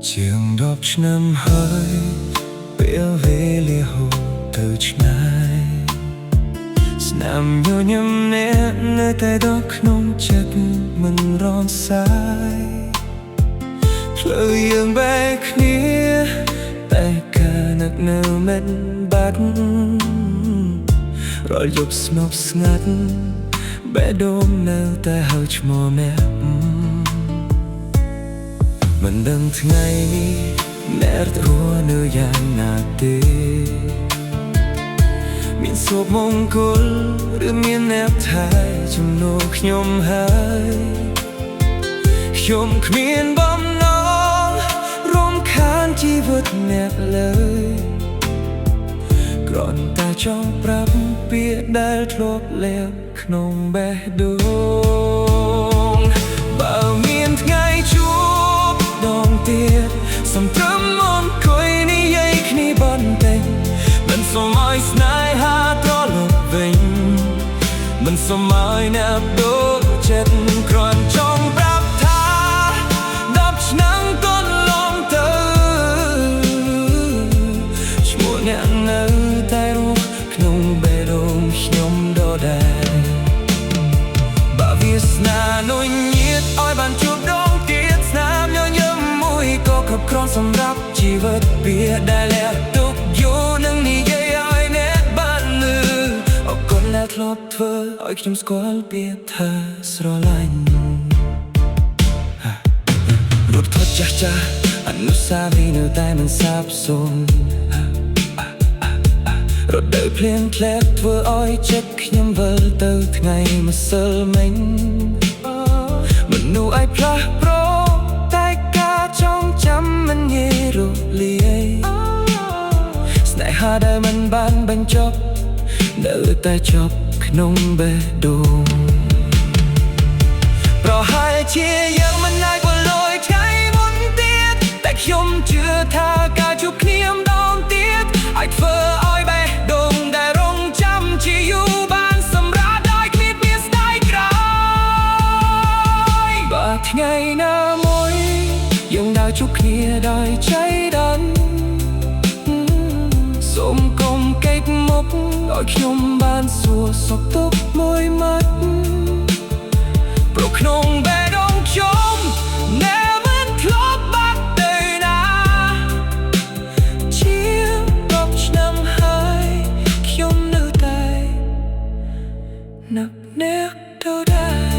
ជាង10 ឆ្នាំហើយពេលវេលាហូរទៅឆ្ងាយស្នាមញញឹមអ្នកនៅតែដល់ក្នុងចិត្តមិនរំសាយផ្លូវយើងបែកគ្នាតែការនឹកនៅមិនបាត់រាល់យប់ស្ងប់ស្ងាត់បេះដូងនៅតែហៅឈ្មោះអ្នកមិនដឹងថ្ងៃនេះអ្នករស់នៅយ៉ាងណាទេមានសុខមង្គលឬមានអ្នកថែជំនួសខ្ញុំហើយខ្ញុំគ្មានបំណងរំខានជីវិតអ្នកឡើយគ្រាន់តែចង់ប្រាប់ពាក្យដែលធ្លាប់លាក់ក្នុងបេះដូងបើមានថ្ងៃជួបដងទៀតសំត្រឹមអង្គុយនិយាយគ្នាបន្តិចមិនសូមឲ្យស្នេហាត្រឡប់វិញមិនសូមឲ្យអ្នកដូរចិត្តគ្រាន់ចង់ប្រាប់ថា10 ឆ្នាំកន្លងទៅឈ្មោះអ្នកនៅតែរស់ក្នុងបេះដូងខ្ញុំដដែលបើវាសនានុញាតឲ្យបានជួបដងទៀតស្នាមញញឹមមួយក៏គ្រប់គ្រាន់សម្រាប់ជីវិតវាដែលលាក់ទុកយូរនឹងនិយាយឲ្យអ្នកបានលឺអរគុណដែលធ្លាប់ធ្វើឲ្យខ្ញុំស្គាល់ពាក្យថាស្រឡាញ់រត់ថត់ចាស់ចាស់អនុស្សាវរីយ៍នៅតែមិនសាបសូន្យរដូវភ្លៀងធ្លាក់ធ្វើឲ្យចិត្តខ្ញុំវិលទៅថ្ងៃម្សិលមិញមនុស្សឲ្យផ្លាស់ប្ដូរតែការចងចាំមិនងាយរលាយស្នេហាដែលមិនបានបញ្ចប់នៅតែចប់ក្នុងបេះដូងប្រហែលជាយើងមិនអាចបលយថ្ងៃមុនទៀតតែខ្ញុំជឿថាការជួបគ្នាម្ដងទៀតអាចធ្វើឲ្យបេះដូងដែលរងចាំជាយូរបានសម្រាប់ដោយគ្មានមានស្ដាយក្រោយបើថ្ងៃណាមួយយើងដើរជួបគ្នាដោយใจដន្យសូមកុំកិច្ចមុខឲ្យខ្ញុំបានសួរសុខទុក្ខមួយម៉ាត់ព្រោះក្នុងបេះដូងខ្ញុំនៅមិនធ្លាប់បាត់ទៅណាជា10 ឆ្នាំហើយខ្ញុំនៅតែនឹកអ្នកដដែល